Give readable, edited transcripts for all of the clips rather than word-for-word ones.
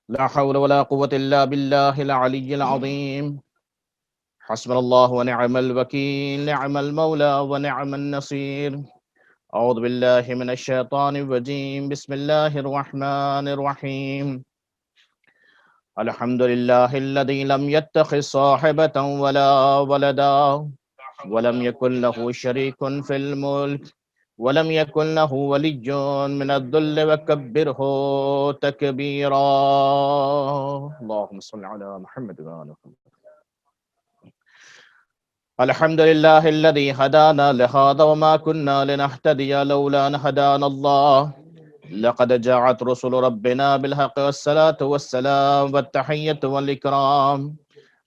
لا حول ولا قوة إلا بالله العلي العظيم. حسبنا الله ونعم الوكيل، نعم المولى ونعم النصير. أعوذ بالله من الشيطان الرجيم، بسم الله الرحمن الرحيم. الحمد لله الذي لم يتخذ صاحبة ولا ولدا ولم يكن له شريك في الملك ولم يكن له ولي من الذل وكبره تكبيرا. اللهم صل على محمد وعلى محمد. الحمد لله الذي هدانا لهذا وما كنا لنهتدي لولا أن هدانا الله. لقد جاءت رسل ربنا بالحق والصلاة والسلام والتحية والإكرام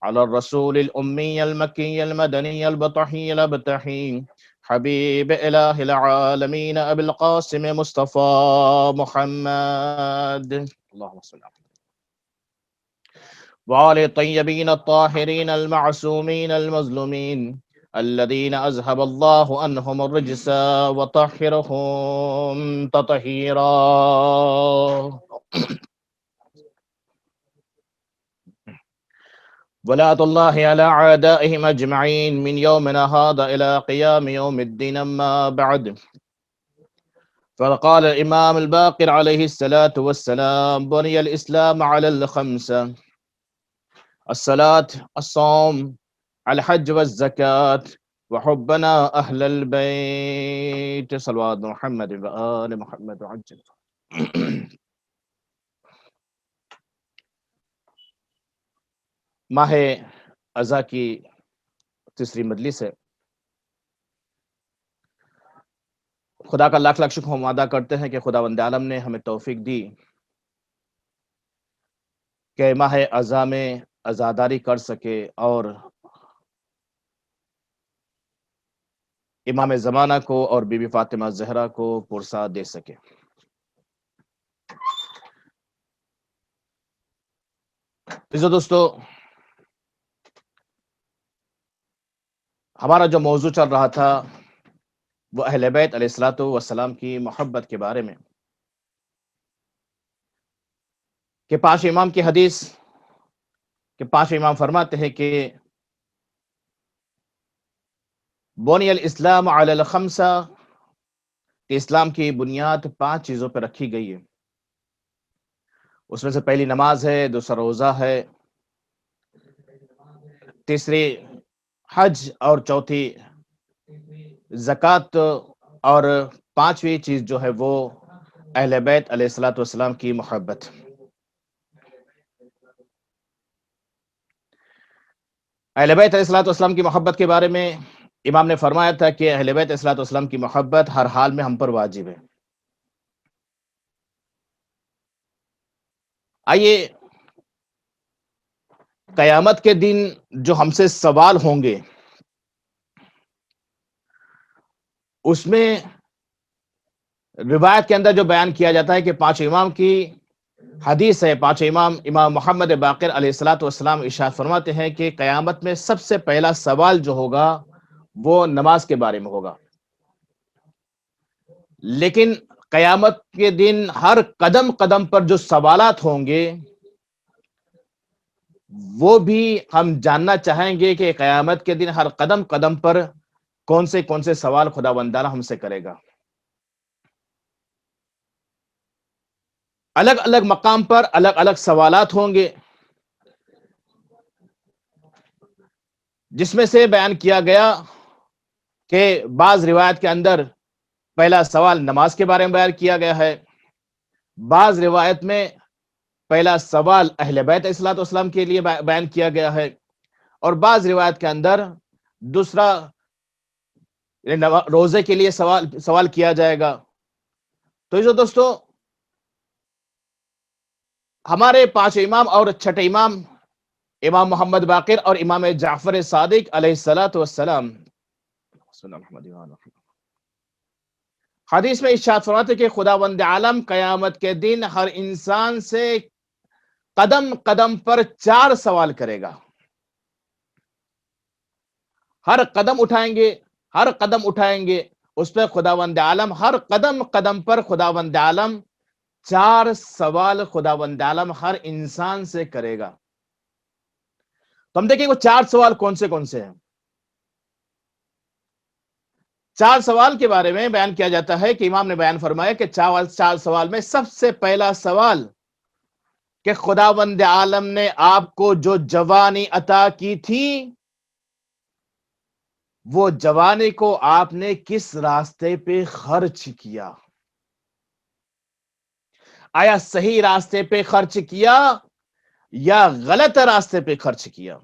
على الرسول الأمي المكي المدني البطحي الأبتحي حبيب إله العالمين أبي القاسم مصطفى محمد. اللهم صل على وعلى الطيبين الطاهرين المعصومين المظلومين الذين أذهب الله عنهم الرجس وطهرهم تطهيرا. ولاة الله على أعدائهم أجمعين من يومنا هذا إلى قيام يوم الدين. أما بعد، فقال الإمام الباقر عليه الصلاة والسلام: بني الإسلام على الخمسة: الصلاة، الصوم، الحج والزكاة، وحبنا أهل البيت. صلوات محمد وآل محمد وعجل. ماہ اذا کی تیسری مجلس ہے. خدا کا لاکھ لاکھ شکر ہم ادا کرتے ہیں کہ خداوند عالم نے ہمیں توفیق دی کہ ماہ اذا میں عزاداری کر سکے اور امام زمانہ کو اور بی بی فاطمہ زہرا کو پرسا دے سکے. عزیزو دوستو، ہمارا جو موضوع چل رہا تھا وہ اہل بیت علیہ الصلوۃ والسلام کی محبت کے بارے میں، کہ پانچ امام کی حدیث کہ پانچ امام فرماتے ہیں کہ بنی الاسلام علی الخمسہ، کہ اسلام کی بنیاد 5 چیزوں پہ رکھی گئی ہے. اس میں سے پہلی نماز ہے، دوسرا روزہ ہے، تیسری حج اور چوتھی زکوٰۃ، اور 5ویں چیز جو ہے وہ اہل بیت علیہ الصلوۃ والسلام کی محبت. اہل بیت علیہ الصلوۃ والسلام کی محبت کے بارے میں امام نے فرمایا تھا کہ اہل بیت علیہ الصلوۃ والسلام کی محبت ہر حال میں ہم پر واجب ہے. آئیے قیامت کے دن جو ہم سے سوال ہوں گے اس میں روایت کے اندر جو بیان کیا جاتا ہے کہ 5 امام کی حدیث ہے. 5 امام محمد باقر علیہ الصلوۃ والسلام ارشاد فرماتے ہیں کہ قیامت میں سب سے پہلا سوال جو ہوگا وہ نماز کے بارے میں ہوگا. لیکن قیامت کے دن ہر قدم قدم پر جو سوالات ہوں گے وہ بھی ہم جاننا چاہیں گے کہ قیامت کے دن ہر قدم قدم پر کون سے سوال خداوند تعالی ہم سے کرے گا. الگ الگ مقام پر الگ الگ سوالات ہوں گے، جس میں سے بیان کیا گیا کہ بعض روایت کے اندر پہلا سوال نماز کے بارے میں بیان کیا گیا ہے، بعض روایت میں پہلا سوال اہل بیت علیہ الصلوۃ والسلام کے لیے بیان کیا گیا ہے، اور بعض روایت کے اندر دوسرا روزے کے لیے سوال کیا جائے گا. تو جو دوستو، ہمارے 5 امام اور چھٹے امام محمد باقر اور امام جعفر صادق علیہ الصلوۃ والسلام حدیث میں ارشاد فرماتے کہ خداوند عالم قیامت کے دن ہر انسان سے قدم قدم پر 4 سوال کرے گا. ہر قدم اٹھائیں گے اس پہ خداوند عالم ہر قدم قدم پر خداوند عالم 4 سوال خداوند عالم ہر انسان سے کرے گا. تو ہم دیکھیں وہ 4 سوال کون سے ہیں. 4 سوال کے بارے میں بیان کیا جاتا ہے کہ امام نے بیان فرمایا کہ 4 سوال میں سب سے پہلا سوال کہ خداوند عالم نے آپ کو جو جوانی عطا کی تھی، وہ جوانی کو آپ نے کس راستے پہ خرچ کیا؟ آیا صحیح راستے پہ خرچ کیا یا غلط راستے پہ خرچ کیا؟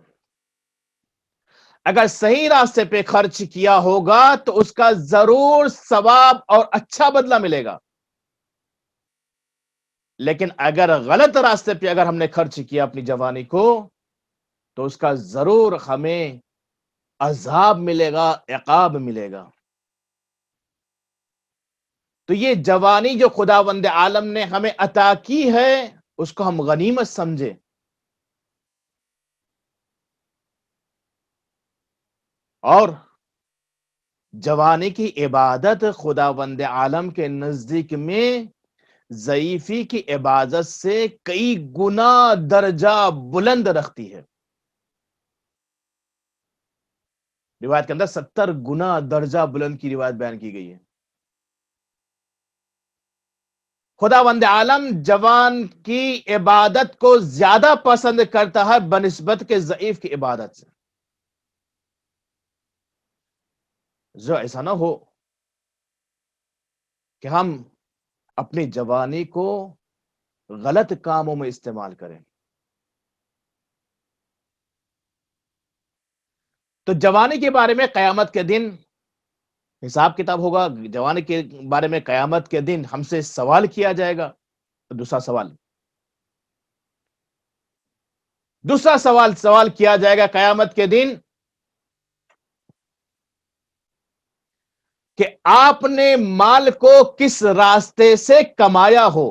اگر صحیح راستے پہ خرچ کیا ہوگا تو اس کا ضرور ثواب اور اچھا بدلہ ملے گا. لیکن اگر غلط راستے پہ اگر ہم نے خرچ کیا اپنی جوانی کو، تو اس کا ضرور ہمیں عذاب ملے گا، عقاب ملے گا. تو یہ جوانی جو خداوند عالم نے ہمیں عطا کی ہے، اس کو ہم غنیمت سمجھے. اور جوانی کی عبادت خداوند عالم کے نزدیک میں ضعیفی کی عبادت سے کئی گنا درجہ بلند رکھتی ہے. روایت کے اندر 70 گنا درجہ بلند کی روایت بیان کی گئی ہے. خداوند عالم جوان کی عبادت کو زیادہ پسند کرتا ہے بنسبت کے ضعیف کی عبادت سے. جو ایسا نہ ہو کہ ہم اپنی جوانی کو غلط کاموں میں استعمال کریں. تو جوانی کے بارے میں قیامت کے دن حساب کتاب ہوگا. جوانی کے بارے میں قیامت کے دن ہم سے سوال کیا جائے گا. دوسرا سوال کیا جائے گا قیامت کے دن کہ آپ نے مال کو کس راستے سے کمایا ہو.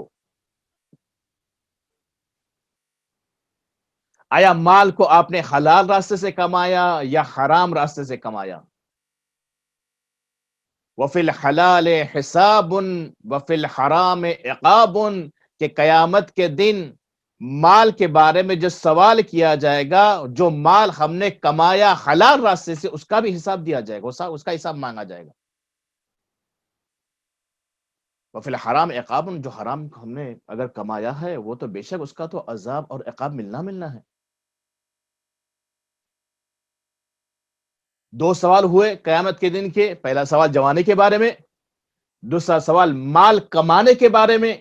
آیا مال کو آپ نے حلال راستے سے کمایا یا حرام راستے سے کمایا؟ وَفِي الْحَلَالِ حِسَابٌ وَفِي الْحَرَامِ عِقَابٌ کہ قیامت کے دن مال کے بارے میں جو سوال کیا جائے گا، جو مال ہم نے کمایا حلال راستے سے، اس کا بھی حساب دیا جائے گا، اس کا حساب مانگا جائے گا. وَفِي الْحَرَامِ عِقَابٌ جو حرام ہم نے اگر کمایا ہے وہ تو بے شک اس کا تو عذاب اور عقاب ملنا ہے. 2 سوال ہوئے قیامت کے دن کے. پہلا سوال جوانی کے بارے میں، دوسرا سوال مال کمانے کے بارے میں.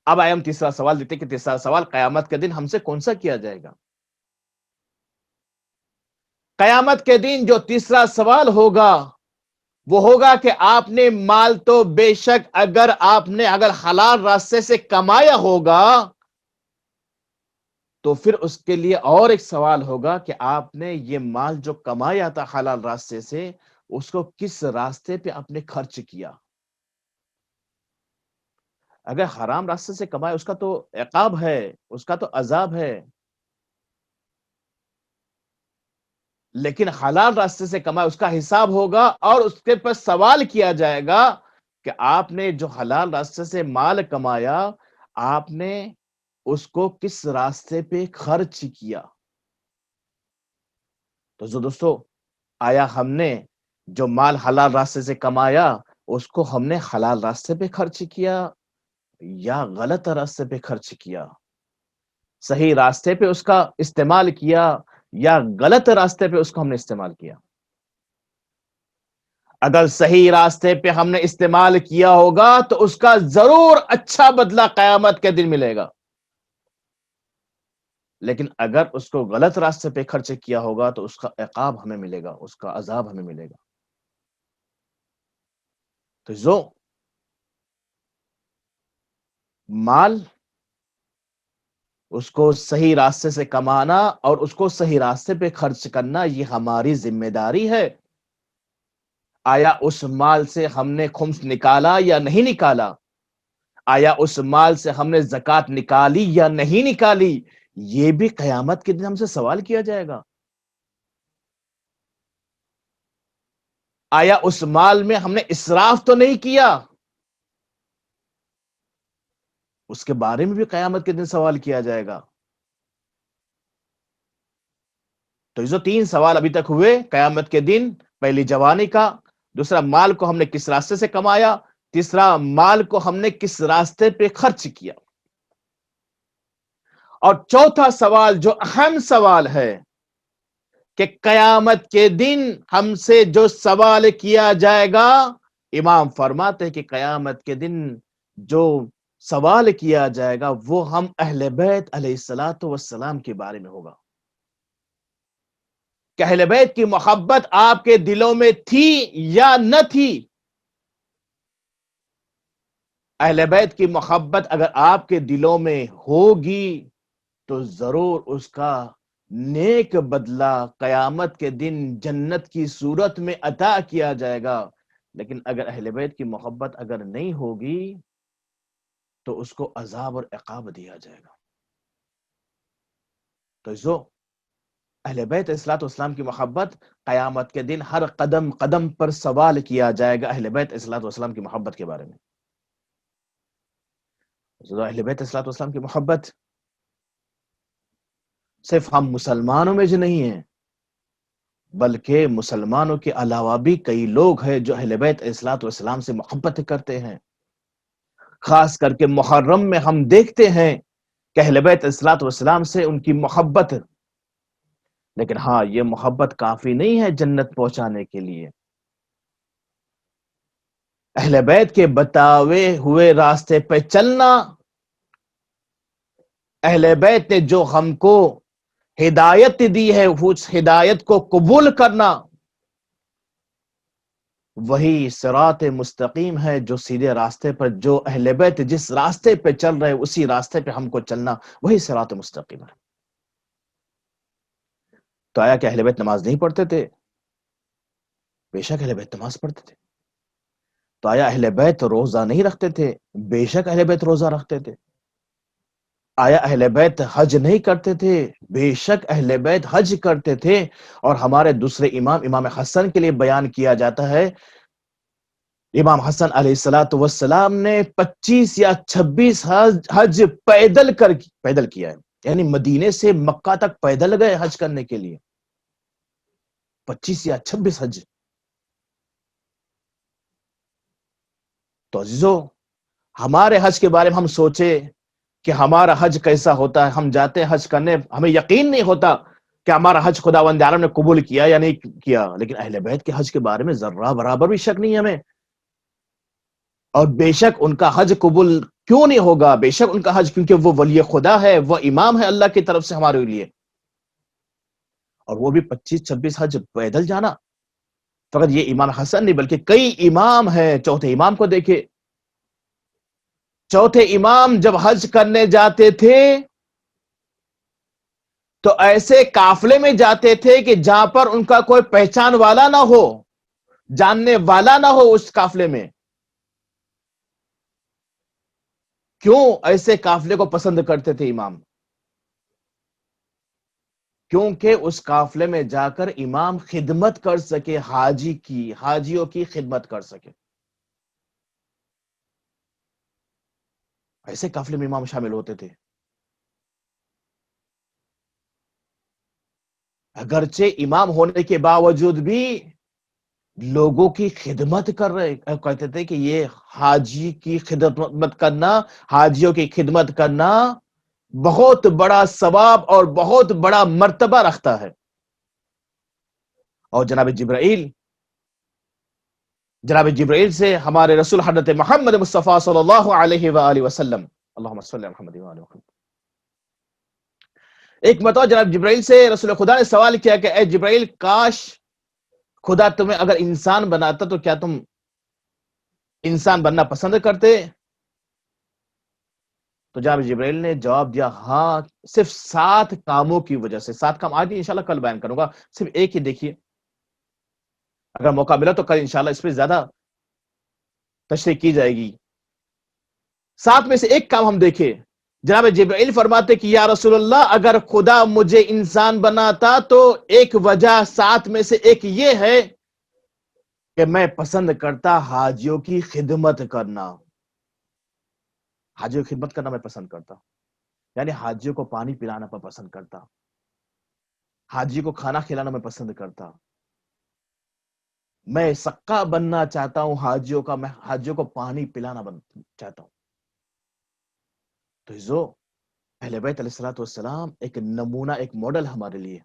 اب آئے ہم تیسرا سوال دیتے کہ تیسرا سوال قیامت کے دن ہم سے کون سا کیا جائے گا. قیامت کے دن جو تیسرا سوال ہوگا وہ ہوگا کہ آپ نے مال تو بے شک اگر آپ نے حلال راستے سے کمایا ہوگا تو پھر اس کے لیے اور ایک سوال ہوگا کہ آپ نے یہ مال جو کمایا تھا حلال راستے سے، اس کو کس راستے پہ آپ نے خرچ کیا. اگر حرام راستے سے کمایا اس کا تو عقاب ہے، اس کا تو عذاب ہے. لیکن حلال راستے سے کمایا اس کا حساب ہوگا اور اس کے پر سوال کیا جائے گا کہ آپ نے جو حلال راستے سے مال کمایا، آپ نے اس کو کس راستے پہ خرچ کیا. تو جو دوستو، آیا ہم نے جو مال حلال راستے سے کمایا اس کو ہم نے حلال راستے پہ خرچ کیا یا غلط راستے پہ خرچ کیا؟ صحیح راستے پہ اس کا استعمال کیا یا غلط راستے پہ اس کو ہم نے استعمال کیا؟ اگر صحیح راستے پہ ہم نے استعمال کیا ہوگا تو اس کا ضرور اچھا بدلہ قیامت کے دن ملے گا. لیکن اگر اس کو غلط راستے پہ خرچ کیا ہوگا تو اس کا عقاب ہمیں ملے گا، اس کا عذاب ہمیں ملے گا. تو جو مال اس کو صحیح راستے سے کمانا اور اس کو صحیح راستے پہ خرچ کرنا یہ ہماری ذمہ داری ہے. آیا اس مال سے ہم نے خمس نکالا یا نہیں نکالا؟ آیا اس مال سے ہم نے زکوٰۃ نکالی یا نہیں نکالی؟ یہ بھی قیامت کے دن ہم سے سوال کیا جائے گا. آیا اس مال میں ہم نے اسراف تو نہیں کیا؟ اس کے بارے میں بھی قیامت کے دن سوال کیا جائے گا. تو یہ جو 3 سوال ابھی تک ہوئے قیامت کے دن، پہلی جوانی کا، دوسرا مال کو ہم نے کس راستے سے کمایا، تیسرا مال کو ہم نے کس راستے پہ خرچ کیا، اور چوتھا سوال جو اہم سوال ہے کہ قیامت کے دن ہم سے جو سوال کیا جائے گا، امام فرماتے ہیں کہ قیامت کے دن جو سوال کیا جائے گا وہ ہم اہل بیت علیہ الصلوۃ والسلام کے بارے میں ہوگا کہ اہل بیت کی محبت آپ کے دلوں میں تھی یا نہ تھی. اہل بیت کی محبت اگر آپ کے دلوں میں ہوگی تو ضرور اس کا نیک بدلہ قیامت کے دن جنت کی صورت میں عطا کیا جائے گا. لیکن اگر اہل بیت کی محبت اگر نہیں ہوگی تو اس کو عذاب اور عقاب دیا جائے گا. تو جو اہل بیت علیہ الصلوۃ والسلام کی محبت قیامت کے دن ہر قدم قدم پر سوال کیا جائے گا اہل بیت علیہ الصلوۃ والسلام کی محبت کے بارے میں. اہل بیت علیہ الصلوۃ والسلام کی محبت صرف ہم مسلمانوں میں جو نہیں ہے، بلکہ مسلمانوں کے علاوہ بھی کئی لوگ ہیں جو اہل بیت علیہ الصلوۃ والسلام سے محبت کرتے ہیں. خاص کر کے محرم میں ہم دیکھتے ہیں کہ اہل بیت علیہ الصلوۃ والسلام سے ان کی محبت. لیکن ہاں، یہ محبت کافی نہیں ہے جنت پہنچانے کے لیے. اہل بیت کے بتاوے ہوئے راستے پہ چلنا، اہل بیت نے جو ہم کو ہدایت دی ہے اس ہدایت کو قبول کرنا، وہی صراط مستقیم ہے، جو سیدھے راستے پر جو اہل بیت جس راستے پہ چل رہے اسی راستے پہ ہم کو چلنا، وہی صراط مستقیم ہے. تو آیا کہ اہل بیت نماز نہیں پڑھتے تھے؟ بے شک اہل بیت نماز پڑھتے تھے. تو آیا اہل بیت روزہ نہیں رکھتے تھے؟ بے شک اہل بیت روزہ رکھتے تھے. آیا اہل بیت حج نہیں کرتے تھے؟ بے شک اہل بیت حج کرتے تھے. اور ہمارے دوسرے امام حسن کے لیے بیان کیا جاتا ہے، امام حسن علیہ الصلوۃ والسلام نے 25 یا 26 حج پیدل کیا ہے. یعنی مدینے سے مکہ تک پیدل گئے حج کرنے کے لیے. 25 یا 26 حج. تو عزیزو، ہمارے حج کے بارے میں ہم سوچے کہ ہمارا حج کیسا ہوتا ہے. ہم جاتے ہیں حج کرنے، ہمیں یقین نہیں ہوتا کہ ہمارا حج خداوند عالم نے قبول کیا یا نہیں کیا. لیکن اہل بیت کے حج کے بارے میں ذرہ برابر بھی شک نہیں ہمیں. اور بے شک ان کا حج قبول کیوں نہیں ہوگا؟ بے شک ان کا حج، کیونکہ وہ ولی خدا ہے، وہ امام ہے اللہ کی طرف سے ہمارے لیے. اور وہ بھی 25-26 حج پیدل جانا. فقط یہ امام حسن نہیں بلکہ کئی امام ہیں. چوتھے امام کو دیکھے، چوتھے امام جب حج کرنے جاتے تھے تو ایسے قافلے میں جاتے تھے کہ جہاں پر ان کا کوئی پہچان والا نہ ہو، جاننے والا نہ ہو اس قافلے میں. کیوں ایسے قافلے کو پسند کرتے تھے امام؟ کیونکہ اس قافلے میں جا کر امام خدمت کر سکے، حاجیوں کی خدمت کر سکے. ایسے قافلے میں امام شامل ہوتے تھے. اگرچہ امام ہونے کے باوجود بھی لوگوں کی خدمت کر رہے، کہتے تھے کہ یہ حاجی کی خدمت کرنا، حاجیوں کی خدمت کرنا بہت بڑا ثواب اور بہت بڑا مرتبہ رکھتا ہے. اور جناب جبرائیل سے ہمارے رسول حضرت محمد مصطفیٰ صلی اللہ علیہ وآلہ وسلم، اللہم صلی علی محمد وآلہ محمد، ایک مرتبہ جناب جبرائیل سے رسول خدا نے سوال کیا کہ اے جبرائیل، کاش خدا تمہیں اگر انسان بناتا تو کیا تم انسان بننا پسند کرتے؟ تو جناب جبرائیل نے جواب دیا، ہاں، صرف 7 کاموں کی وجہ سے. 7 کام آج انشاءاللہ کل بیان کروں گا، صرف ایک ہی دیکھیے. اگر موقع ملا تو کل انشاءاللہ اس پہ زیادہ تشریح کی جائے گی. 7 میں سے ایک کام ہم دیکھیں. جناب جبرائیل فرماتے کہ یا رسول اللہ، اگر خدا مجھے انسان بناتا تو ایک وجہ 7 میں سے ایک یہ ہے کہ میں پسند کرتا حاجیوں کی خدمت کرنا. حاجیوں کی خدمت کرنا میں پسند کرتا، یعنی حاجیوں کو پانی پلانا میں پسند کرتا، حاجی کو کھانا کھلانا میں پسند کرتا، میں سقا بننا چاہتا ہوں حاجیوں کا، میں حاجیوں کو پانی پلانا چاہتا ہوں۔ تو جو اہل بیت علیہ الصلوۃ والسلام ایک نمونہ، ایک ماڈل ہمارے لیے،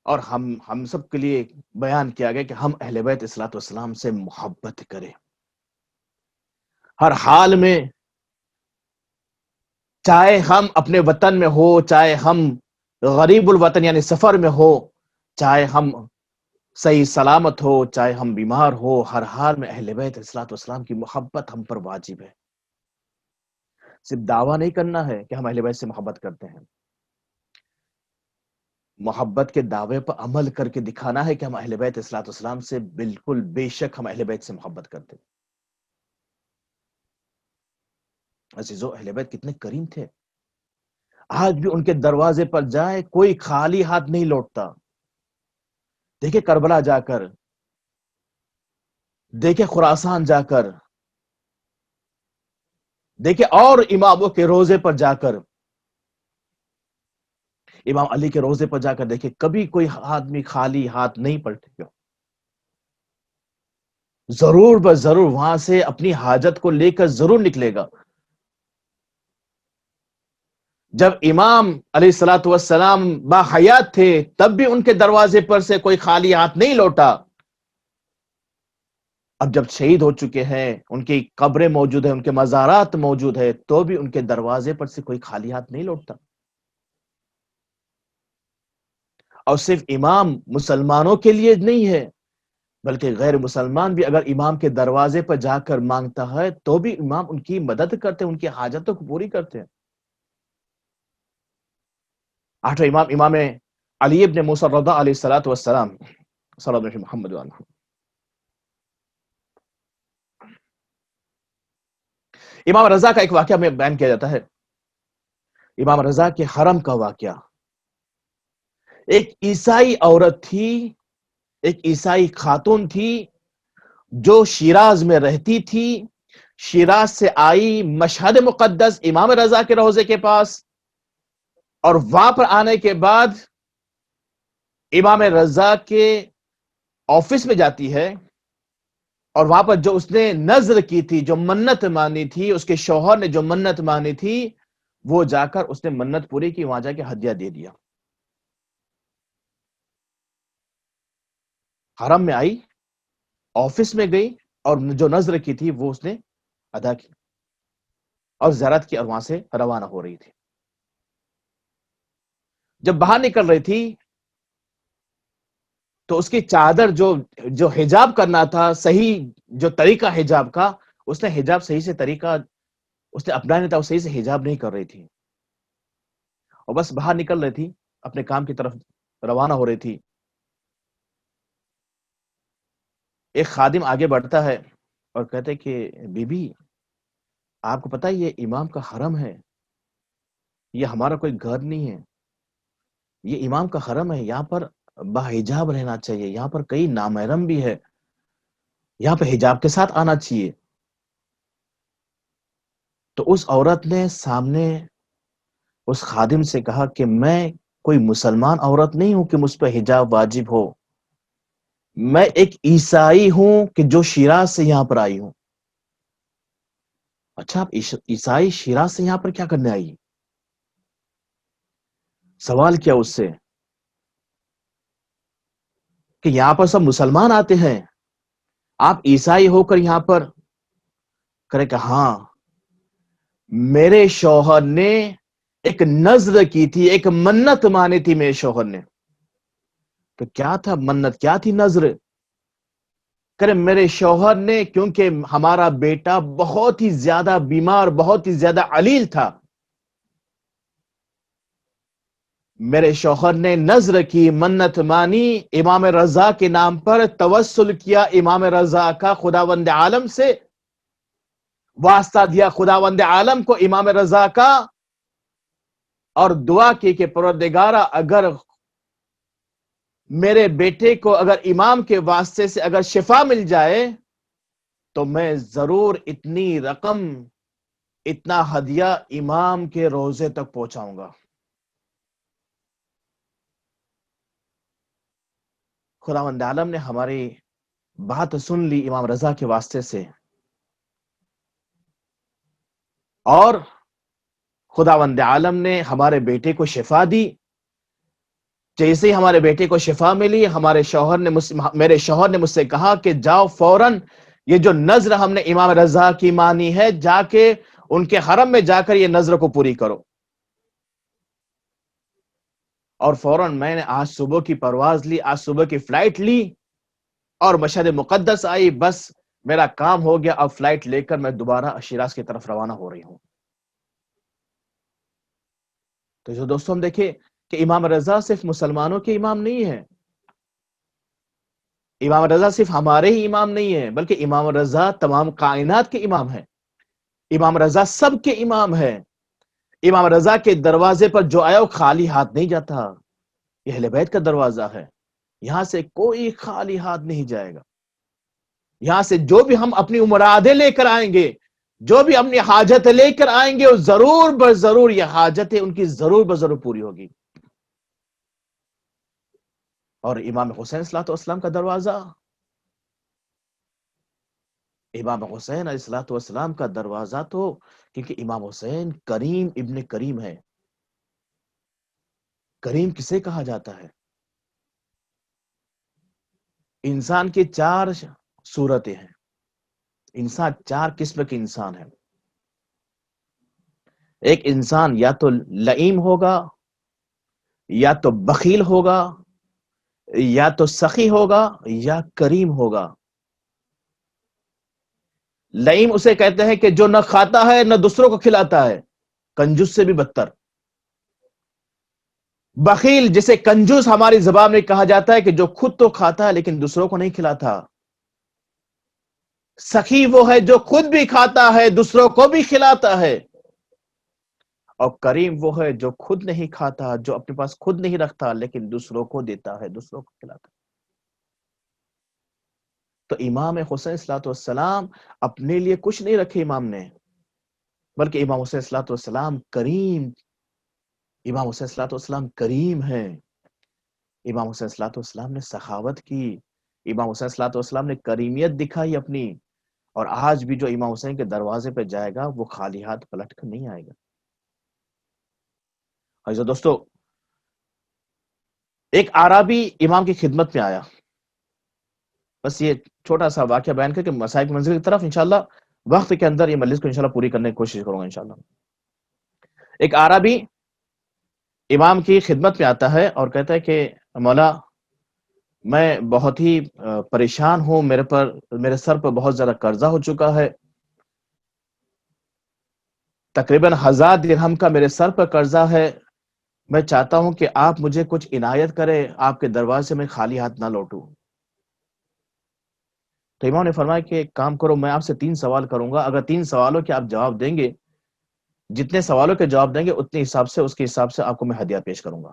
اور ہم سب کے لیے بیان کیا گیا کہ ہم اہل بیت علیہ الصلوۃ والسلام سے محبت کریں ہر حال میں، چاہے ہم اپنے وطن میں ہو، چاہے ہم غریب الوطن یعنی سفر میں ہو، چاہے ہم صحیح سلامت ہو، چاہے ہم بیمار ہو، ہر حال میں اہل بیت علیہ الصلوۃ والسلام کی محبت ہم پر واجب ہے۔ صرف دعویٰ نہیں کرنا ہے کہ ہم اہل بیت سے محبت کرتے ہیں، محبت کے دعوے پر عمل کر کے دکھانا ہے کہ ہم اہل بیت علیہ الصلوۃ والسلام سے بالکل بے شک ہم اہل بیت سے محبت کرتے ہیں۔ عزیزو، اہل بیت کتنے کریم تھے، آج بھی ان کے دروازے پر جائے کوئی خالی ہاتھ نہیں لوٹتا۔ دیکھیں کربلا جا کر، دیکھیں خراسان جا کر، دیکھیں اور اماموں کے روزے پر جا کر، امام علی کے روزے پر جا کر دیکھیں، کبھی کوئی آدمی خالی ہاتھ نہیں پلٹے گا، ضرور بس ضرور وہاں سے اپنی حاجت کو لے کر ضرور نکلے گا۔ جب امام علیہ الصلوۃ والسلام باحیات تھے تب بھی ان کے دروازے پر سے کوئی خالی ہاتھ نہیں لوٹا، اب جب شہید ہو چکے ہیں، ان کی قبریں موجود ہیں، ان کے مزارات موجود ہیں، تو بھی ان کے دروازے پر سے کوئی خالی ہاتھ نہیں لوٹتا۔ اور صرف امام مسلمانوں کے لیے نہیں ہے، بلکہ غیر مسلمان بھی اگر امام کے دروازے پر جا کر مانگتا ہے تو بھی امام ان کی مدد کرتے ہیں، ان کی حاجتوں کو پوری کرتے ہیں۔ آٹھواں امام، امام علی ابن موسیٰ الرضا علیہ الصلوۃ والسلام، صلی اللہ علیہ محمد وعلیہ وسلم۔ امام رضا کا ایک واقعہ میں بیان کیا جاتا ہے، امام رضا کے حرم کا واقعہ۔ ایک عیسائی عورت تھی، ایک عیسائی خاتون تھی جو شیراز میں رہتی تھی، شیراز سے آئی مشہد مقدس امام رضا کے روضے کے پاس، اور وہاں پر آنے کے بعد امام رضا کے آفس میں جاتی ہے، اور وہاں پر جو اس نے نذر کی تھی، جو منت مانی تھی، اس کے شوہر نے جو منت مانی تھی، وہ جا کر اس نے منت پوری کی، وہاں جا کے ہدیہ دے دیا۔ حرم میں آئی، آفس میں گئی، اور جو نذر کی تھی وہ اس نے ادا کی اور زیارت کی، اور وہاں سے روانہ ہو رہی تھی۔ جب باہر نکل رہی تھی تو اس کی چادر جو حجاب کرنا تھا، صحیح جو طریقہ حجاب کا، اس نے حجاب صحیح سے طریقہ اس نے اپنا نہیں تھا، وہ صحیح سے حجاب نہیں کر رہی تھی، اور بس باہر نکل رہی تھی، اپنے کام کی طرف روانہ ہو رہی تھی۔ ایک خادم آگے بڑھتا ہے اور کہتے کہ بی بی، آپ کو پتہ ہے یہ امام کا حرم ہے، یہ ہمارا کوئی گھر نہیں ہے، یہ امام کا حرم ہے، یہاں پر باحجاب رہنا چاہیے، یہاں پر کئی نامحرم بھی ہے، یہاں پہ حجاب کے ساتھ آنا چاہیے۔ تو اس عورت نے سامنے اس خادم سے کہا کہ میں کوئی مسلمان عورت نہیں ہوں کہ مجھ پہ حجاب واجب ہو، میں ایک عیسائی ہوں کہ جو شیراز سے یہاں پر آئی ہوں۔ اچھا، آپ عیسائی شیراز سے یہاں پر کیا کرنے آئی؟ سوال کیا اس سے کہ یہاں پر سب مسلمان آتے ہیں، آپ عیسائی ہو کر یہاں پر؟ کرے کہ ہاں، میرے شوہر نے ایک نذر کی تھی، ایک منت مانی تھی میرے شوہر نے۔ تو کیا تھا منت، کیا تھی نذر؟ کرے میرے شوہر نے، کیونکہ ہمارا بیٹا بہت ہی زیادہ بیمار، بہت ہی زیادہ علیل تھا، میرے شوہر نے نذر کی، منت مانی، امام رضا کے نام پر توسل کیا، امام رضا کا خداوند عالم سے واسطہ دیا، خداوند عالم کو امام رضا کا، اور دعا کی کہ پروردگارہ اگر میرے بیٹے کو اگر امام کے واسطے سے اگر شفا مل جائے تو میں ضرور اتنی رقم اتنا ہدیہ امام کے روزے تک پہنچاؤں گا. خداوند عالم نے ہماری بات سن لی امام رضا کے واسطے سے، اور خداوند عالم نے ہمارے بیٹے کو شفا دی. جیسے ہی ہمارے بیٹے کو شفا ملی، میرے شوہر نے مجھ سے کہا کہ جاؤ فوراً یہ جو نذر ہم نے امام رضا کی مانی ہے، جا کے ان کے حرم میں جا کر یہ نذر کو پوری کرو. اور فوراً میں نے آج صبح کی پرواز لی، آج صبح کی فلائٹ لی، اور مشہد مقدس آئی. بس میرا کام ہو گیا، اب فلائٹ لے کر میں دوبارہ شیراز کی طرف روانہ ہو رہی ہوں. تو جو دوستوں ہم دیکھیں کہ امام رضا صرف مسلمانوں کے امام نہیں ہے، امام رضا صرف ہمارے ہی امام نہیں ہے، بلکہ امام رضا تمام کائنات کے امام ہیں. امام رضا سب کے امام ہے. امام رضا کے دروازے پر جو آیا وہ خالی ہاتھ نہیں جاتا. یہ اہل بیت کا دروازہ ہے، یہاں سے کوئی خالی ہاتھ نہیں جائے گا. یہاں سے جو بھی ہم اپنی مرادیں لے کر آئیں گے، جو بھی اپنی حاجت لے کر آئیں گے، وہ ضرور بضرور یہ حاجتیں ان کی ضرور بضرور پوری ہوگی. اور امام حسین صلی اللہ علیہ وسلم کا دروازہ، امام حسین علیہ السلام کا دروازہ تو، کیونکہ امام حسین کریم ابن کریم ہے. کریم کسے کہا جاتا ہے؟ انسان کی 4 صورتیں ہیں. انسان 4 قسم کے انسان ہیں. ایک انسان یا تو لئیم ہوگا، یا تو بخیل ہوگا، یا تو سخی ہوگا، یا کریم ہوگا. لئیم اسے کہتے ہیں کہ جو نہ کھاتا ہے نہ دوسروں کو کھلاتا ہے، کنجوس سے بھی بدتر. بخیل، جسے کنجوس ہماری زبان میں کہا جاتا ہے کہ جو خود تو کھاتا ہے لیکن دوسروں کو نہیں کھلاتا. سخی وہ ہے جو خود بھی کھاتا ہے دوسروں کو بھی کھلاتا ہے. اور کریم وہ ہے جو خود نہیں کھاتا، جو اپنے پاس خود نہیں رکھتا لیکن دوسروں کو دیتا ہے، دوسروں کو کھلاتا ہے. تو امام حسین صلی اللہ علیہ وسلم اپنے لیے کچھ نہیں رکھے امام نے، بلکہ امام حسین صلی اللہ علیہ وسلم کریم، امام حسین صلی اللہ علیہ وسلم کریم ہے. امام حسین صلی اللہ علیہ وسلم نے سخاوت کی، امام حسین صلی اللہ علیہ وسلم نے کریمیت دکھائی اپنی. اور آج بھی جو امام حسین کے دروازے پہ جائے گا وہ خالی ہاتھ پلٹ کر نہیں آئے گا. اور دوستو، ایک اعرابی امام کی خدمت میں آیا. بس یہ چھوٹا سا واقعہ بیان کر کے مسائل کی منزل کی طرف انشاءاللہ وقت کے اندر یہ مجلس کو انشاءاللہ پوری کرنے کی کوشش کروں گا انشاءاللہ. ایک اعرابی امام کی خدمت میں آتا ہے اور کہتا ہے کہ مولا، میں بہت ہی پریشان ہوں، میرے سر پر بہت زیادہ قرضہ ہو چکا ہے، تقریباً 1000 درہم کا میرے سر پر قرضہ ہے. میں چاہتا ہوں کہ آپ مجھے کچھ عنایت کرے، آپ کے دروازے سے میں خالی ہاتھ نہ لوٹوں. تو امام نے فرمایا کہ ایک کام کرو، میں آپ سے 3 سوال کروں گا، اگر 3 سوالوں کے آپ جواب دیں گے، جتنے سوالوں کے جواب دیں گے اتنے حساب سے، اس کے حساب سے آپ کو میں ہدیہ پیش کروں گا.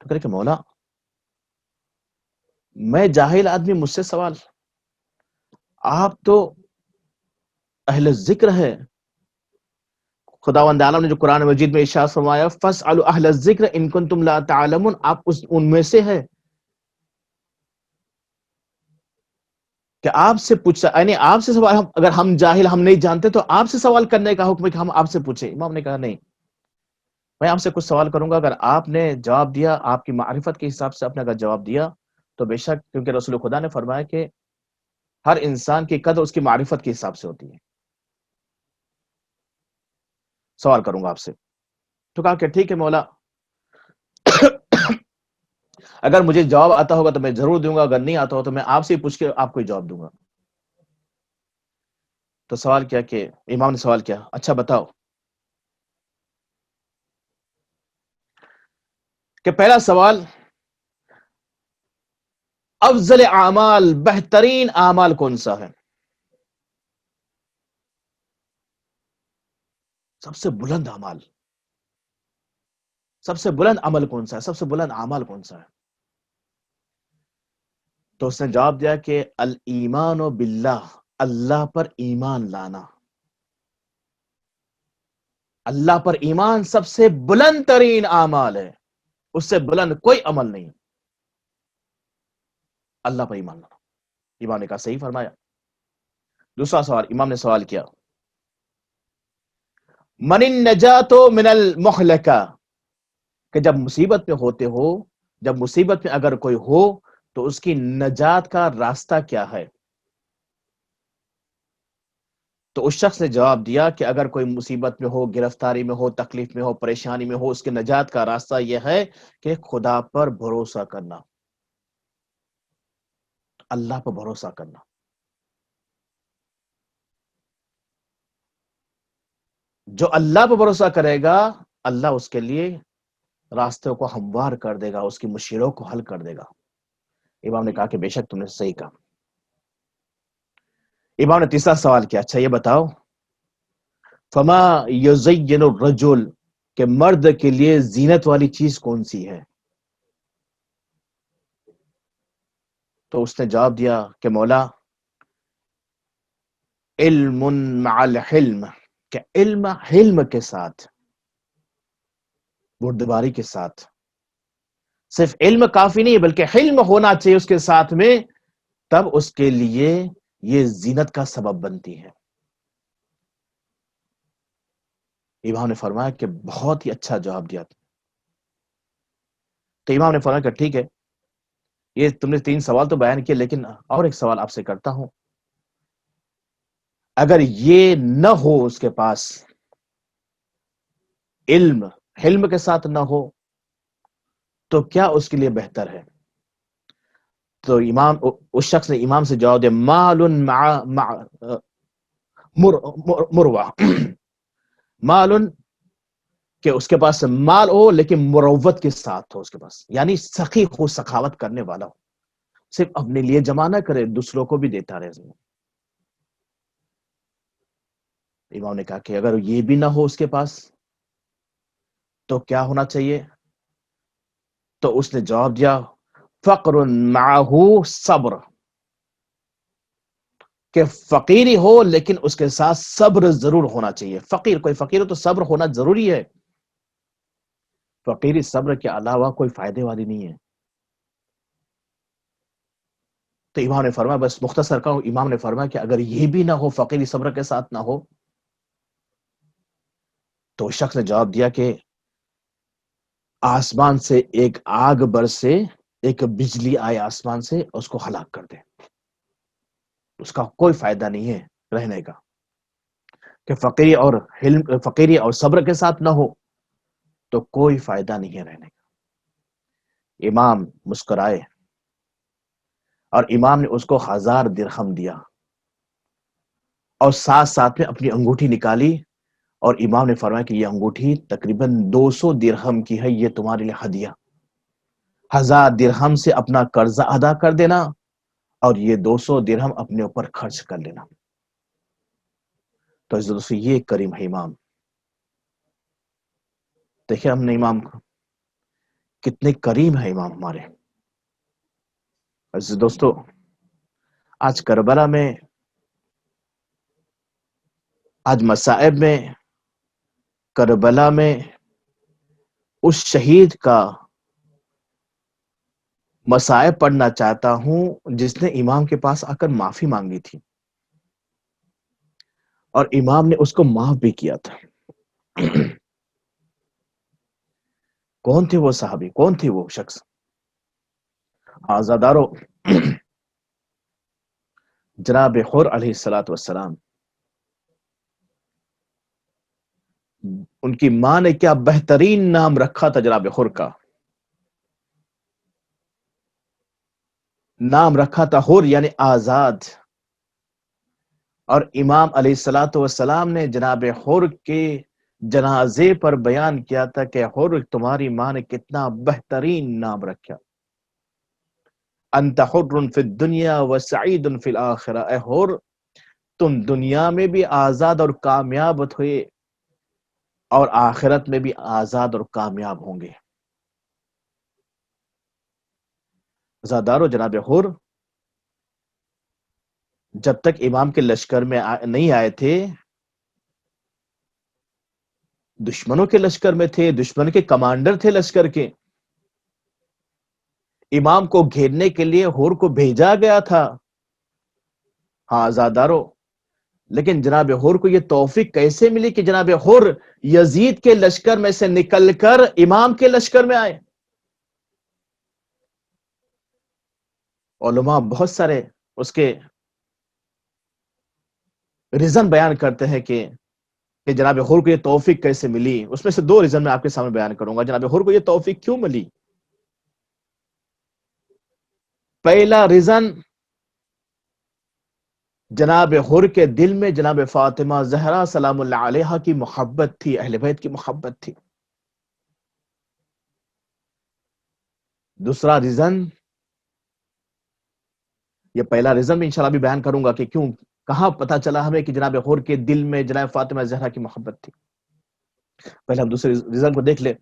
تو کہے کہ مولا، میں جاہل آدمی، مجھ سے سوال؟ آپ تو اہل ذکر ہے. خداوند عالم نے جو قرآن مجید میں ارشاد فرمایا فَاسْأَلُوا أَهْلَ الذِّكْرِ إِن كُنتُمْ لَا تَعْلَمُونَ، آپ ان میں سے ہے کہ آپ سے پوچھا، یعنی آپ سے سوال، اگر ہم جاہل، ہم نہیں جانتے تو آپ سے سوال کرنے کا حکم ہے کہ ہم آپ سے پوچھیں. امام نے کہا نہیں، میں آپ سے کچھ سوال کروں گا، اگر آپ نے جواب دیا، آپ کی معرفت کے حساب سے آپ نے اگر جواب دیا تو بے شک، کیونکہ رسول خدا نے فرمایا کہ ہر انسان کی قدر اس کی معرفت کے حساب سے ہوتی ہے. سوال کروں گا آپ سے. تو کہا کہ ٹھیک ہے مولا، اگر مجھے جواب آتا ہوگا تو میں ضرور دوں گا، اگر نہیں آتا ہو تو میں آپ سے ہی پوچھ کے آپ کو جواب دوں گا. تو سوال کیا کہ امام نے سوال کیا، اچھا بتاؤ کہ پہلا سوال، افضل اعمال، بہترین اعمال کون سا ہے؟ سب سے بلند اعمال، سب سے بلند عمل کون سا ہے، سب سے بلند اعمال کون سا ہے؟ تو اس نے جواب دیا کہ الایمان باللہ، اللہ پر ایمان لانا. اللہ پر ایمان سب سے بلند ترین اعمال ہے، اس سے بلند کوئی عمل نہیں. اللہ پر ایمان لانا. امام نے کہا صحیح فرمایا. دوسرا سوال، امام نے سوال کیا من النجات من المہلکہ، کہ جب مصیبت میں ہوتے ہو، جب مصیبت میں اگر کوئی ہو تو اس کی نجات کا راستہ کیا ہے؟ تو اس شخص نے جواب دیا کہ اگر کوئی مصیبت میں ہو، گرفتاری میں ہو، تکلیف میں ہو، پریشانی میں ہو، اس کے نجات کا راستہ یہ ہے کہ خدا پر بھروسہ کرنا، اللہ پر بھروسہ کرنا. جو اللہ پر بھروسہ کرے گا، اللہ اس کے لیے راستوں کو ہموار کر دے گا، اس کی مشکلوں کو حل کر دے گا. امام نے کہا کہ بے شک تم نے صحیح کہا. امام نے تیسرا سوال کیا، اچھا یہ بتاؤ فما یزین الرجل، کہ مرد کے لیے زینت والی چیز کون سی ہے؟ تو اس نے جواب دیا کہ مولا علم مع الحلم، کہ علم حلم کے ساتھ، بردباری کے ساتھ. صرف علم کافی نہیں بلکہ حلم ہونا چاہیے اس کے ساتھ میں، تب اس کے لیے یہ زینت کا سبب بنتی ہے. امام نے فرمایا کہ بہت ہی اچھا جواب دیا. تو امام نے فرمایا کہ ٹھیک ہے، یہ تم نے 3 سوال تو بیان کیے، لیکن اور ایک سوال آپ سے کرتا ہوں. اگر یہ نہ ہو اس کے پاس علم، حلم کے ساتھ نہ ہو، تو کیا اس کے لیے بہتر ہے؟ تو امام، اس شخص نے امام سے جواب دیا مال مع مروہ، مال، کہ اس کے پاس مال ہو لیکن مروت کے ساتھ ہو اس کے پاس، یعنی سخی ہو، سخاوت کرنے والا ہو، صرف اپنے لیے جمع نہ کرے، دوسروں کو بھی دیتا رہے. امام نے کہا کہ اگر یہ بھی نہ ہو اس کے پاس تو کیا ہونا چاہیے؟ تو اس نے جواب دیا فقر معہ صبر، کہ فقیری ہو لیکن اس کے ساتھ صبر ضرور ہونا چاہیے. فقیر، کوئی فقیر ہو تو صبر ہونا ضروری ہے. فقیری صبر کے علاوہ کوئی فائدے والی نہیں ہے. تو امام نے فرمایا، بس مختصر کہوں، امام نے فرمایا کہ اگر یہ بھی نہ ہو، فقیری صبر کے ساتھ نہ ہو، تو شخص نے جواب دیا کہ آسمان سے ایک آگ برسے، ایک بجلی آئے آسمان سے، اس کو ہلاک کر دے. اس کا کوئی فائدہ نہیں ہے رہنے کا. کہ فقیری اور صبر کے ساتھ نہ ہو تو کوئی فائدہ نہیں ہے رہنے کا. امام مسکرائے اور امام نے اس کو 1000 درہم دیا، اور ساتھ ساتھ میں اپنی انگوٹھی نکالی، اور امام نے فرمایا کہ یہ انگوٹھی تقریباً 200 درہم کی ہے، یہ تمہارے لیے ہدیہ. 1000 درہم سے اپنا قرضہ ادا کر دینا، اور یہ 200 درہم اپنے اوپر خرچ کر لینا. تو اس دوستو یہ کریم ہے امام. دیکھیں ہم نے امام کتنے کریم ہے امام ہمارے. عزیز دوستو، آج کربلا میں، آج مصائب میں، کربلا میں اس شہید کا مصائب پڑھنا چاہتا ہوں جس نے امام کے پاس آ کر معافی مانگی تھی، اور امام نے اس کو معاف بھی کیا تھا. کون تھے وہ صحابی؟ کون تھے وہ شخص؟ آزادارو، جناب حر علیہ الصلوۃ والسلام، ان کی ماں نے کیا بہترین نام رکھا تھا جناب حر کا. نام رکھا تھا حر، یعنی آزاد. اور امام علیہ الصلوۃ والسلام نے جناب حر کے جنازے پر بیان کیا تھا کہ حر، تمہاری ماں نے کتنا بہترین نام رکھا. انت حر فی الدنیا وسعید فی الاخرہ، اے حر تم دنیا میں بھی آزاد اور کامیاب ہوئے، اور آخرت میں بھی آزاد اور کامیاب ہوں گے. زادارو، جناب حر جب تک امام کے لشکر میں نہیں آئے تھے، دشمنوں کے لشکر میں تھے، دشمن کے کمانڈر تھے لشکر کے، امام کو گھیرنے کے لیے ہور کو بھیجا گیا تھا۔ ہاں آزادارو، لیکن جناب ہور کو یہ توفیق کیسے ملی کہ جناب ہور یزید کے لشکر میں سے نکل کر امام کے لشکر میں آئے؟ علماء بہت سارے اس کے ریزن بیان کرتے ہیں کہ جناب ہور کو یہ توفیق کیسے ملی۔ اس میں سے 2 ریزن میں آپ کے سامنے بیان کروں گا، جناب ہور کو یہ توفیق کیوں ملی۔ پہلا ریزن، جناب ہور کے دل میں جناب فاطمہ زہرا سلام اللہ علیہا کی محبت تھی، اہل بیت کی محبت تھی۔ دوسرا ریزن، یہ پہلا ریزن میں انشاءاللہ بھی بیان کروں گا کہ کیوں، کہاں پتا چلا ہمیں کہ جناب ہور کے دل میں جناب فاطمہ زہرا کی محبت تھی۔ پہلے ہم دوسرے ریزن کو دیکھ لیں۔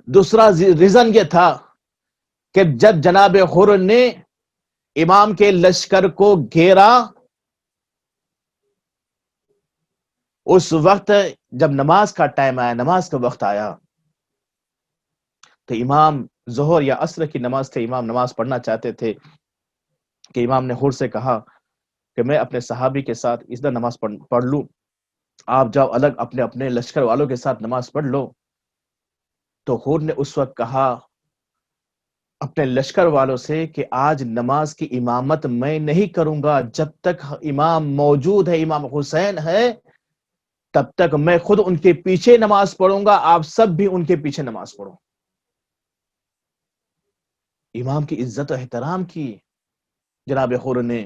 دوسرا ریزن یہ تھا کہ جب جناب ہور نے امام کے لشکر کو گھیرا، اس وقت جب نماز کا ٹائم آیا، نماز کا وقت آیا، تو امام ظہر یا عصر کی نماز تھے، امام نماز پڑھنا چاہتے تھے، کہ امام نے ہور سے کہا کہ میں اپنے صحابی کے ساتھ اس طرح نماز پڑھ لوں، آپ جاؤ الگ اپنے اپنے لشکر والوں کے ساتھ نماز پڑھ لو۔ تو ہور نے اس وقت کہا اپنے لشکر والوں سے کہ آج نماز کی امامت میں نہیں کروں گا، جب تک امام موجود ہے، امام حسین ہے، تب تک میں خود ان کے پیچھے نماز پڑھوں گا، آپ سب بھی ان کے پیچھے نماز پڑھو۔ امام کی عزت و احترام کی جناب ہور نے،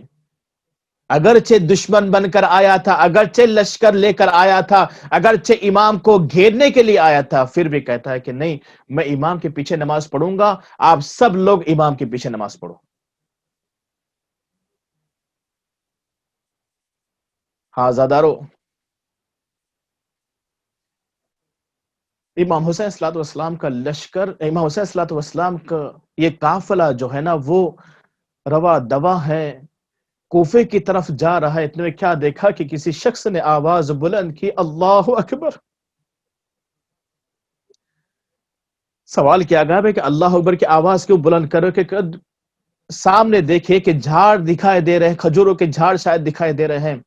اگرچہ دشمن بن کر آیا تھا، اگرچہ لشکر لے کر آیا تھا، اگرچہ امام کو گھیرنے کے لیے آیا تھا، پھر بھی کہتا ہے کہ نہیں، میں امام کے پیچھے نماز پڑھوں گا، آپ سب لوگ امام کے پیچھے نماز پڑھو۔ ہاں زادارو، امام حسین صلی اللہ علیہ وسلم کا لشکر، امام حسین صلی اللہ علیہ وسلم کا یہ قافلہ جو ہے نا، وہ روا دوا ہے، کوفے کی طرف جا رہا ہے۔ اتنے میں کیا دیکھا کہ کسی شخص نے آواز بلند کی، اللہ اکبر۔ سوال کیا گیا ہے کہ اللہ اکبر کی آواز کیوں بلند کرو؟ کہ سامنے دیکھے کہ جھاڑ دکھائی دے رہے ہیں، کھجوروں کے جھاڑ شاید دکھائی دے رہے ہیں۔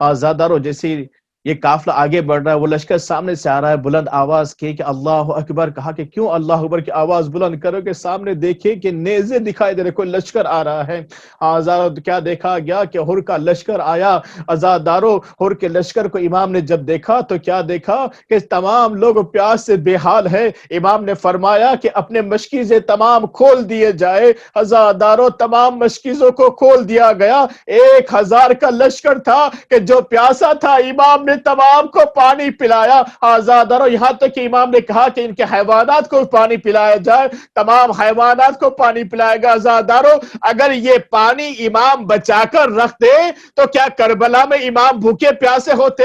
آزادارو، جیسے یہ قافلہ آگے بڑھ رہا ہے، وہ لشکر سامنے سے آ رہا ہے، بلند آواز کی کہ اللہ اکبر، کہا کہ کیوں اللہ اکبر کی آواز بلند کرو؟ کہ سامنے دیکھے کہ نیزے دکھائی دے رہے، کوئی لشکر آ رہا ہے۔ آزادارو، کیا دیکھا گیا کہ ہور کا لشکر آیا۔ آزادارو، ہور کے لشکر کو امام نے جب دیکھا تو کیا دیکھا کہ تمام لوگ پیاس سے بے حال ہے۔ امام نے فرمایا کہ اپنے مشکیزیں تمام کھول دیے جائے۔ آزادارو، تمام مشکیزوں کو کھول دیا گیا۔ 1000 کا لشکر تھا کہ جو پیاسا تھا، امام نے تمام کو پانی پلایا۔ آزادارو، یہاں تک کہ امام نے کہا کہ ان کے حیوانات کو پانی پلایا جائے، تمام حیوانات کو پانی پلایا گیا۔ آزادارو، اگر یہ پانی امام بچا کر رکھ دے تو کیا کربلا میں امام بھوکے پیاسے ہوتے؟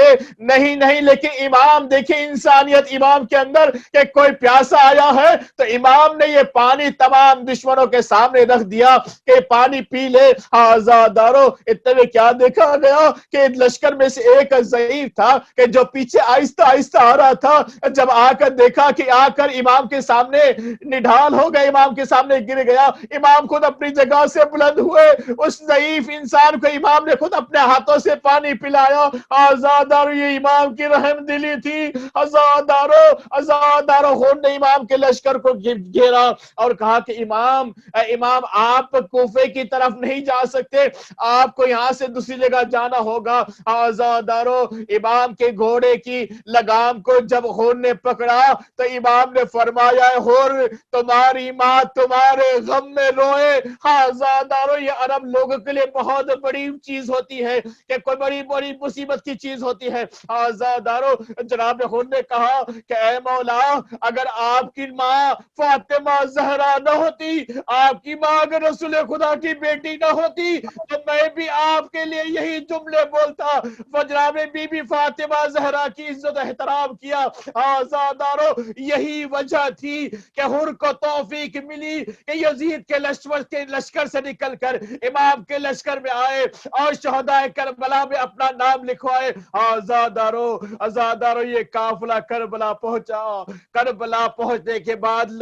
نہیں نہیں، لیکن امام دیکھیں انسانیت امام کے اندر، کہ کوئی پیاسا آیا ہے تو امام نے یہ پانی تمام دشمنوں کے سامنے رکھ دیا کہ پانی پی لے۔ آزادارو، اتنے میں کیا دیکھا گیا کہ لشکر میں سے ایک ضعیف تھا کہ جو پیچھے آہستہ آہستہ آ رہا تھا، جب آ کر دیکھا کہ آ کر امام کے سامنے نڈھال ہو گیا، امام کے سامنے گر گیا۔ امام خود اپنی جگہ سے بلند ہوئے، اس ضعیف انسان کو امام نے خود اپنے ہاتھوں سے پانی پلایا۔ آزادارو، یہ امام کی رحم دلی تھی۔ آزادارو، خود نے امام کے لشکر کو گھیرا اور کہا کہ امام آپ کوفے کی طرف نہیں جا سکتے، آپ کو یہاں سے دوسری جگہ جانا ہوگا۔ آزادارو، امام کے گھوڑے کی لگام کو جب ہور نے پکڑا تو امام نے فرمایا، ہور تمہاری ماں تمہارے غم میں روئے۔ آزادارو، یہ عرب لوگوں کے لیے بہت بڑی چیز ہوتی ہے کہ کوئی بڑی بڑی مصیبت کی چیز ہوتی ہے۔ آزادارو، جناب ہور نے کہا کہ اے مولا، اگر آپ کی ماں فاطمہ زہرا نہ ہوتی، آپ کی ماں اگر رسول خدا کی بیٹی نہ ہوتی، تو میں بھی آپ کے لیے یہی جملے بولتا۔ جناب بی بی فاطمہ زہرا کی عزت احترام کیا۔ آزادارو یہی وجہ تھی کہ حر کو توفیق ملی کہ یزید کے لشکر سے نکل کر امام کے لشکر میں آئے اور شہداء کربلا میں اپنا نام لکھوائے۔ آزادارو یہ قافلہ کربلا پہنچا۔ کربلا پہنچنے کے بعد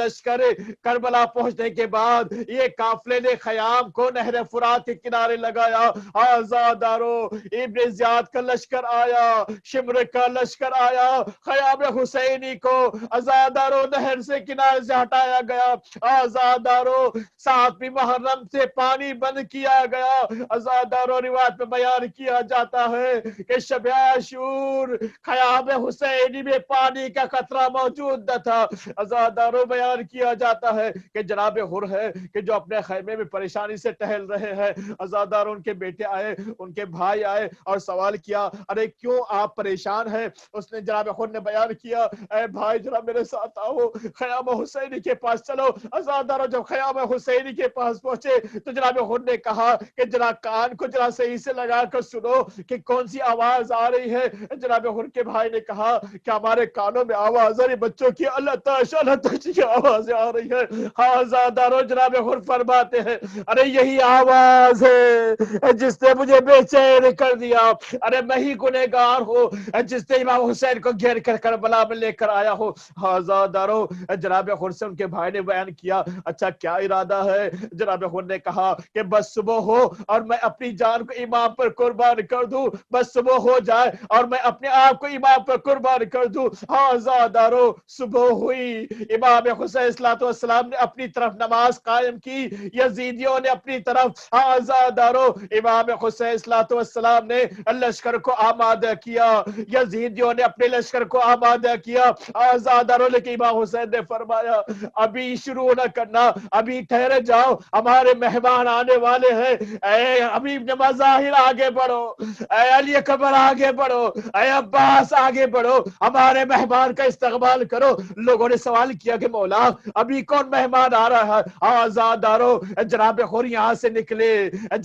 کربلا پہنچنے کے بعد یہ قافلے نے خیام کو نہر فرات کے کنارے لگایا۔ آزادارو ابن زیاد کا لشکر آیا، شمر کا لشکر آیا، خیام حسینی کو آزادارو نہر سے کنارے سے ہٹایا گیا۔ آزادارو 7ویں محرم سے پانی بند کیا گیا۔ آزادارو روایت میں بیان کیا جاتا ہے کہ شب عاشور خیام حسینی میں پانی کا قطرہ موجود نہ تھا۔ آزادارو بیان کیا جاتا ہے کہ جناب حر ہے کہ جو اپنے خیمے میں پریشانی سے ٹہل رہے ہیں، آزادارو ان کے بیٹے آئے، ان کے بھائی آئے اور سوال کیا، ارے کیوں آپ پریشان ہیں؟ اس نے جناب حر نے بیان کیا، اے بھائی ذرا میرے ساتھ آؤ، خیام حسینی کے پاس چلو۔ آزادارو جب خیام حسینی کے پاس پہنچے تو جناب حر نے کہا کہ جناب کان کو ذرا صحیح سے لگا کر سنو کہ کون سی آواز آ رہی ہے۔ جناب حر کے بھائی نے کہا کہ ہمارے کانوں میں آواز آ رہی بچوں کی اللہ تعالی کی آوازیں آ رہی ہے۔ آزادارو جناب حر فرماتے ہیں، ارے یہی آواز ہے جس نے مجھے بے چین کر دیا، ارے میں ہی گنہگار ہوں جس نے امام حسین کو گھیر کر کربلا میں لے کر آیا ہوں۔ آزادارو جناب حر سے ان کے بھائی نے بیان کیا، اچھا کیا ارادہ ہے؟ جناب حر نے کہا کہ بس صبح ہو اور میں اپنی جان کو امام پر قربان کر دوں، بس صبح ہو جائے اور میں اپنے آپ کو امام پر قربان کر دوں۔ آزادارو صبح ہوئی، امام حسین صلوات والسلام نے اپنی طرف نماز قائم کی، یزیدیوں نے اپنی طرف، آزادارو امام حسین صلوات والسلام نے لشکر کو آمادہ کیا، یزیدیوں نے اپنے لشکر کو آمادہ کیا۔ آزادارو لیکن امام حسین نے فرمایا ابھی شروع نہ کرنا، ابھی ٹھہر جاؤ، ہمارے مہمان آنے والے ہیں۔ اے حبیب نے مظاہر آگے بڑھو، اے علی اکبر آگے بڑھو، اے عباس آگے بڑھو، ہمارے مہمان کا استقبال کرو۔ لوگوں نے سوال کیا کہ مولا ابھی کون مہمان آ رہا ہے؟ آزادارو جناب حر یہاں سے نکلے،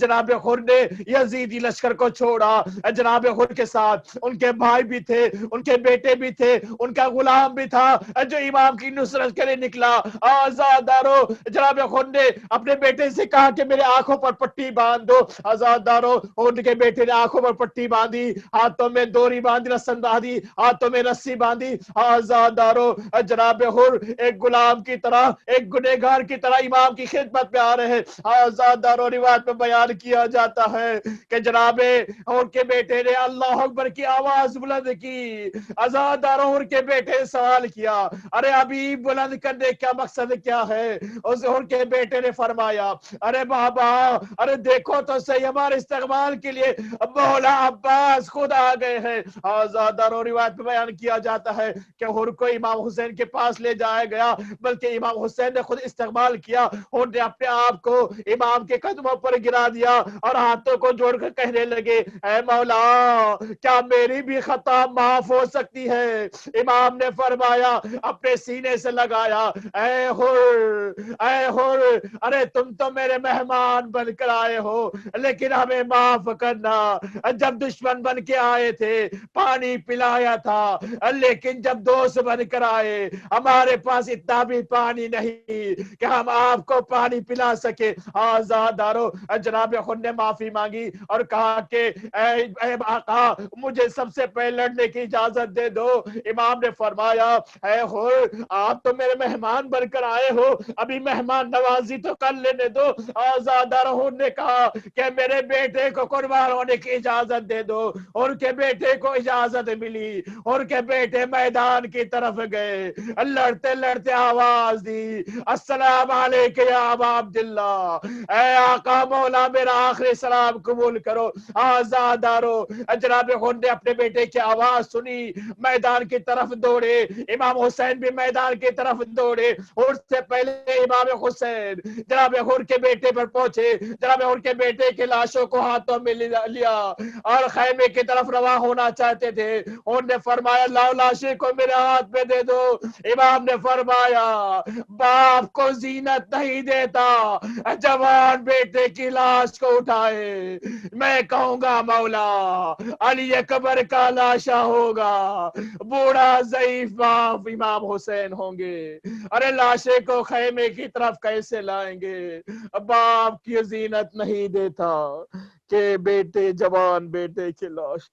جناب حر نے یزیدی لشکر کو چھوڑا، جناب حر کے ساتھ ان کے بھائی بھی تھے، ان کے بیٹے بھی تھے، ان کا غلام بھی تھا جو امام کی نصرت کے لیے نکلا۔ آزادارو جناب حر نے اپنے بیٹے سے کہا کہ میرے آنکھوں پر پٹی باندھ دو۔ آزادارو ان کے بیٹے نے آنکھوں پر پٹی باندھی، ہاتھوں میں ڈوری باندھی، رسن باندھی، ہاتھوں میں رسی باندھی۔ آزادارو جناب حر ایک غلام کی طرح، ایک گنہگار کی طرح امام کی خدمت میں آ رہے ہیں۔ آزادارو روایت میں بیان کیا جاتا ہے کہ جناب حر کے بیٹے نے اللہ اکبر کی آواز بلند کی۔ آزادارو حر کے بیٹے نے سوال کیا، ارے ابھی بلند کرنے کا مقصد کیا ہے؟ اس حر کے بیٹے نے فرمایا، ارے بابا ارے دیکھو تو صحیح، ہمارے استقبال کے لیے مولا عباس خود آ گئے ہیں۔ آزادارو روایت میں بیان کیا جاتا ہے کہ حر کو امام حسین کے پاس لے جایا گیا، بلکہ امام حسین نے خود استقبال کیا۔ حر نے اپنے آپ کو امام کے قدموں پر گرا دیا اور ہاتھوں کو جوڑ کر کہنے لگے، اے مولا کیا میری بھی خطا معاف ہو سکتی ہے؟ امام نے فرمایا، اپنے سینے سے لگایا، اے حر ارے تم تو میرے مہمان بن کر آئے ہو، لیکن ہمیں معاف کرنا، جب دشمن بن کے آئے تھے پانی پلایا تھا، لیکن جب دوست بن کر آئے ہمارے پاس اتنا بھی پانی نہیں کہ ہم آپ کو پانی پلا سکے۔ آزادارو جناب حر نے معافی مانگی اور کہا کہ اے آقا مجھے سب سے پہلے لڑنے کی اجازت دے دو۔ امام نے فرمایا، اے حر آپ تو میرے مہمان بن کر آئے ہو، ابھی مہمان نوازی تو کر لینے دو۔ آزادارو حر نے کہا کہ میرے بیٹے کو قربان ہونے کی اجازت دے دو۔ اور کے بیٹے کو اجازت ملی، اور کے بیٹے میدان کی طرف گئے، لڑتے لڑتے آواز دی، السلام علیکم یا ابا عبداللہ، اے آقا مولا میرا آخری سلام قبول کرو۔ آزادارو جناب حر نے اپنے بیٹے کی آواز سنی، میدان کی طرف دوڑے، امام حسین بھی میدان کی طرف دوڑے۔ حر سے پہلے امام حسین جناب حر کے بیٹے پر پہنچے، جناب حر کے بیٹے کے لاشوں کو ہاتھوں میں لیا اور خیمے کی طرف رواں ہونا چاہتے تھے۔ حر نے فرمایا، لاؤ لاشیں کو میرے ہاتھ میں دے دو۔ امام نے فرمایا، باپ کو زینت نہیں دیتا جوان بیٹے کی لاش کو اٹھائے، میں کہوں گا مولا علی اکبر قبر کا لاشا ہوگا، بوڑھا ضعیف باپ امام حسین ہوں گے، ارے لاشے کو خیمے کی طرف کیسے لائیں گے؟ باپ کی زینت نہیں دیتا کہ بیٹے جوان بیٹے کی لاش